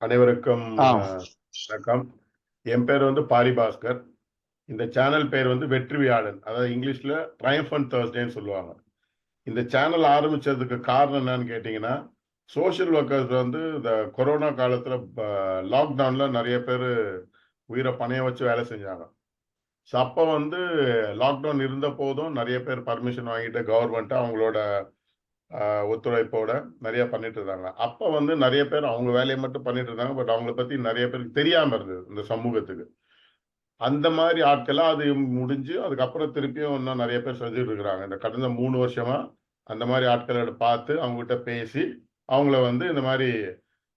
அனைவருக்கும் வணக்கம். என் பேர் வந்து பாரிபாஸ்கர். இந்த சேனல் பேர் வந்து வெற்றி வியாழன், அதாவது இங்கிலீஷ்ல ட்ரையம்ஃபன்ட் தர்ஸ்டேன்னு சொல்லுவாங்க. இந்த சேனல் ஆரம்பிச்சதுக்கு காரணம் என்னன்னு கேட்டீங்கன்னா, சோஷியல் ஒர்க்கர்ஸ் வந்து இந்த கொரோனா காலத்துல லாக்டவுன்ல நிறைய பேர் உயிரை பணைய வச்சு வேலை செஞ்சாங்க. ஸோ அப்போ வந்து லாக்டவுன் இருந்த போதும் நிறைய பேர் பர்மிஷன் வாங்கிட்டு கவர்மெண்ட் அவங்களோட ஒத்துழைப்போட நிறைய பண்ணிட்டு இருந்தாங்க. அப்ப வந்து நிறைய பேர் அவங்க வேலையை மட்டும் பண்ணிட்டு இருந்தாங்க. பட் அவங்கள பத்தி நிறைய பேருக்கு தெரியாம இருந்தது இந்த சமூகத்துக்கு. அந்த மாதிரி ஆட்கள்லாம் அது முடிஞ்சு அதுக்கப்புறம் திருப்பியும் இன்னும் நிறைய பேர் செஞ்சுட்டு இருக்கிறாங்க. இந்த கடந்த 3 வருஷமா அந்த மாதிரி ஆட்களோட பார்த்து அவங்ககிட்ட பேசி அவங்கள வந்து இந்த மாதிரி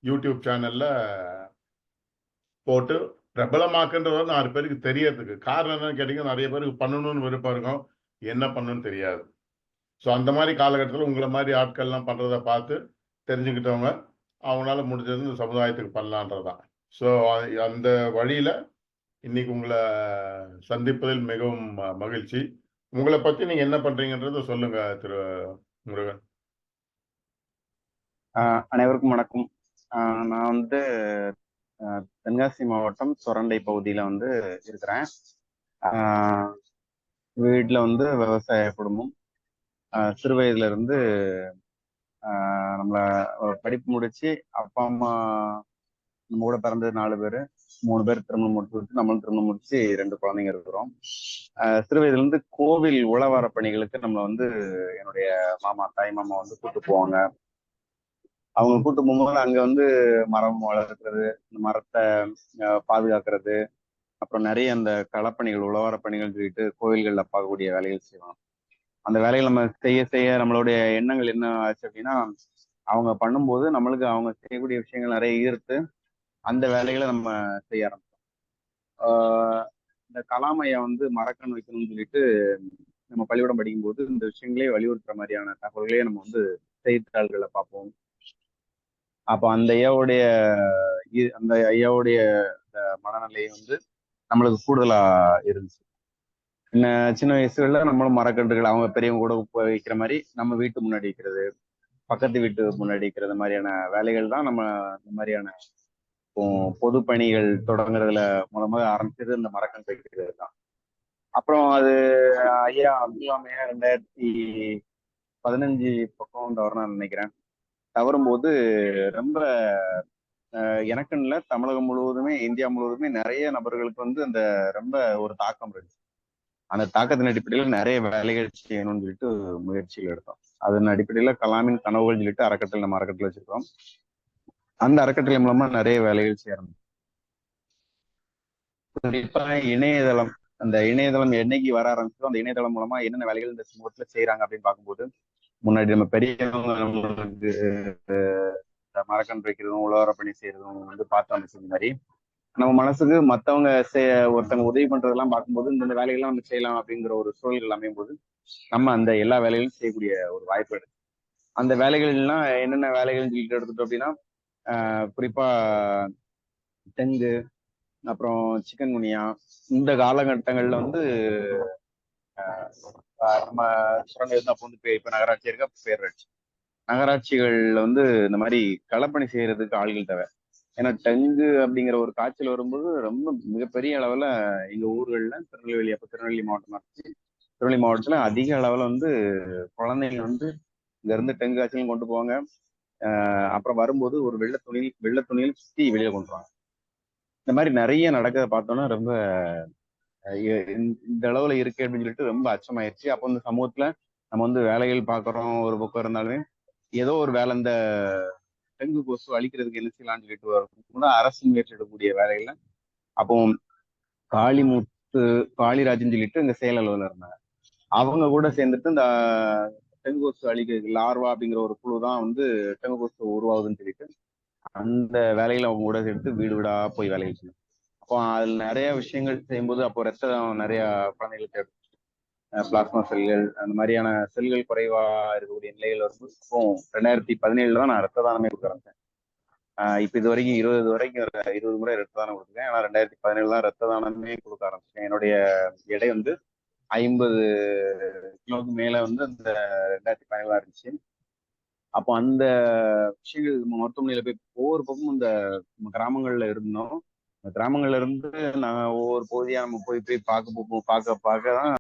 யூடியூப் சேனல்ல போட்டு பிரபலமாக்குன்றது 4 பேருக்கு தெரியறதுக்கு காரணம் என்னன்னு கேட்டீங்கன்னா, நிறைய பேருக்கு பண்ணணும்னு விருப்பம் இருக்கும், என்ன பண்ணணும்னு தெரியாது. ஸோ அந்த மாதிரி காலகட்டத்தில் உங்களை மாதிரி ஆட்கள்லாம் பண்ணுறதை பார்த்து தெரிஞ்சுக்கிட்டவங்க அவங்களால முடிஞ்சது இந்த சமுதாயத்துக்கு பண்ணலான்றது தான். ஸோ அந்த வழியில் இன்னைக்கு உங்களை சந்திப்பதில் மிகவும் மகிழ்ச்சி. உங்களை பற்றி நீங்கள் என்ன பண்ணுறீங்கன்றத சொல்லுங்க திரு முருகன். அனைவருக்கும் வணக்கம். நான் வந்து தென்காசி மாவட்டம் சொரண்டை பகுதியில் வந்து இருக்கிறேன். வீட்டில் வந்து விவசாய குடும்பம். சிறு வயதுல இருந்து நம்மளை படிப்பு முடிச்சு அப்பா அம்மா நம்ம கூட பிறந்தது 4 பேர், 3 பேர் திருமணம் முடிச்சு நம்மளும் திருமணம் முடிச்சு 2 குழந்தைங்க இருக்கிறோம். சிறு வயதுல இருந்து கோவில் உழவார பணிகளுக்கு நம்மளை வந்து என்னுடைய தாய் மாமா வந்து கூட்டு போவாங்க. அவங்க கூட்டு போகும்போது அங்க வந்து மரம் வளர்க்குறது, இந்த மரத்தை பாதுகாக்கிறது, அப்புறம் நிறைய அந்த களப்பணிகள் உழவார பணிகள் சொல்லிட்டு கோவில்கள்ல பார்க்கக்கூடிய வேலைகள் செய்வாங்க. அந்த வேலைகள் நம்ம செய்ய செய்ய நம்மளுடைய எண்ணங்கள் என்ன ஆச்சு அப்படின்னா, அவங்க பண்ணும்போது நம்மளுக்கு அவங்க செய்யக்கூடிய விஷயங்கள் நிறைய ஈர்த்து அந்த வேலைகளை நம்ம செய்ய ஆரம்பிச்சோம். இந்த கலாமையை வந்து மரக்கண் வைக்கணும்னு சொல்லிட்டு நம்ம பள்ளிக்கூடம் படிக்கும்போது இந்த விஷயங்களே வலியுறுத்துற மாதிரியான தகவல்களே நம்ம வந்து செய்தித்தாள்களை பார்ப்போம். அப்போ அந்த ஐயாவுடைய மனநிலை வந்து நம்மளுக்கு கூடுதலா இருந்துச்சு. சின்ன வயசுல நம்மளும் மரக்கன்றுகள் அவங்க பெரியவங்க கூட வைக்கிற மாதிரி நம்ம வீட்டு முன்னாடி வைக்கிறது, பக்கத்து வீட்டு முன்னாடி வைக்கிறது மாதிரியான வேலைகள் தான் நம்ம இந்த மாதிரியான பொது பணிகள் தொடங்குறதுல மூலமாக ஆரம்பிச்சது இந்த மரக்கன்று வைக்கிறது தான். அப்புறம் அது ஐயா அப்துல்லாமையா 2015 பக்கம் தவறுனா நினைக்கிறேன். தவறும்போது ரொம்ப எனக்குன்னு இல்லை, தமிழகம் முழுவதுமே இந்தியா முழுவதுமே நிறைய நபர்களுக்கு வந்து அந்த ரொம்ப ஒரு தாக்கம் இருந்துச்சு. அந்த தாக்கத்தின் அடிப்படையில் நிறைய வேலைகள் செய்யணும்னு சொல்லிட்டு முயற்சிகள் எடுத்தோம். அதன் அடிப்படையில் கலாமின் கனவுகள் சொல்லிட்டு அறக்கட்டளை நம்ம அறக்கட்டளை வச்சிருக்கோம். அந்த அறக்கட்டளை மூலமா நிறைய வேலைகள் செய்ய ஆரம்பிச்சோம். குறிப்பா இணையதளம், அந்த இணையதளம் என்னைக்கு வர ஆரம்பிச்சோ அந்த இணையதளம் மூலமா என்னென்ன வேலைகள் இந்த சமூகத்துல செய்யறாங்க அப்படின்னு பார்க்கும்போது, முன்னாடி நம்ம பெரியவங்க நம்மளுக்கு மரக்கன்று வைக்கிறதும் உழவார பணி செய்யறதும் வந்து பார்த்து அமைச்சது மாதிரி நம்ம மனசுக்கு மற்றவங்க ஒருத்தவங்க உதவி பண்றதெல்லாம் பார்க்கும்போது இந்த வேலைகள்லாம் நம்ம செய்யலாம் அப்படிங்கிற ஒரு சூழல்கள் அமையும் போது நம்ம அந்த எல்லா வேலைகளும் செய்யக்கூடிய ஒரு வாய்ப்பு எடுக்கும். அந்த வேலைகள்லாம் என்னென்ன வேலைகள்னு சொல்லிட்டு எடுத்துட்டோம் அப்படின்னா, குறிப்பா தெங்கு, அப்புறம் சிக்கன் குனியா, இந்த காலகட்டங்கள்ல வந்து நம்ம சுரண்டம் இருந்து அப்போ வந்து இப்ப நகராட்சி இருக்க பேரூராட்சி நகராட்சிகள்ல வந்து இந்த மாதிரி களப்பணி செய்யறதுக்கு ஆள்கள் தேவை. ஏன்னா டெங்கு அப்படிங்கிற ஒரு காய்ச்சல் வரும்போது ரொம்ப மிகப்பெரிய அளவுல எங்க ஊர்கள்ல திருநெல்வேலி மாவட்டமா இருந்துச்சு. திருநெல்வேலி மாவட்டத்துல அதிக அளவுல வந்து குழந்தைங்க வந்து இங்க இருந்து டெங்கு காய்ச்சலும் கொண்டு போவாங்க. அப்புறம் வரும்போது ஒரு வெள்ளை துணியில் சுத்தி வெளியே கொண்டுருவாங்க. இந்த மாதிரி நிறைய நடக்கிறத பார்த்தோன்னா ரொம்ப இந்த அளவுல இருக்கு அப்படின்னு சொல்லிட்டு ரொம்ப அச்சமாயிருச்சு. அப்போ இந்த சமூகத்துல நம்ம வந்து வேலைகள் பார்க்குறோம் ஒரு பக்கம் இருந்தாலுமே ஏதோ ஒரு வேலை இந்த டெங்கு கொசு அழிக்கிறதுக்கு என்ன செய்யலாம்னு சொல்லிட்டு அரசு முயற்சி எடுக்கக்கூடிய வேலைகள்ல அப்போ காளிராஜன் சொல்லிட்டு இங்க செயல் அலுவலர் இருந்தாங்க. அவங்க கூட சேர்ந்துட்டு இந்த டெங்கு கொசு அழிக்கிறதுக்கு லார்வா அப்படிங்கிற ஒரு குழு தான் வந்து டெங்கு கொசு உருவாகுதுன்னு சொல்லிட்டு அந்த வேலைகளை அவங்க கூட சேர்த்து வீடு வீடா போய் வேலைகள் செய்யணும். அப்போ அதுல நிறைய விஷயங்கள் செய்யும்போது அப்போ ரத்தம் நிறைய குழந்தைகளுக்கு பிளாஸ்மா செல்கள் அந்த மாதிரியான செல்கள் குறைவா இருக்கக்கூடிய நிலைகள் வந்து இப்போ 2017 தான் நான் ரத்த தானமே கொடுக்க ஆரம்பிச்சேன். இப்ப இது வரைக்கும் 20 முறை ரத்த தானம் கொடுத்துருக்கேன். ஆனா 2017 தான் ரத்த தானமே கொடுக்க ஆரம்பிச்சேன். என்னுடைய எடை வந்து 50 கிலோவுக்கு மேல வந்து அந்த 2017 இருந்துச்சு. அப்போ அந்த விஷயங்கள் நம்ம மருத்துவமனையில போய் ஒவ்வொரு பக்கமும் இந்த நம்ம கிராமங்கள்ல இருந்தோம். அந்த கிராமங்கள்ல இருந்து நாங்க ஒவ்வொரு பகுதியா நம்ம போய் போய் பார்க்க தான்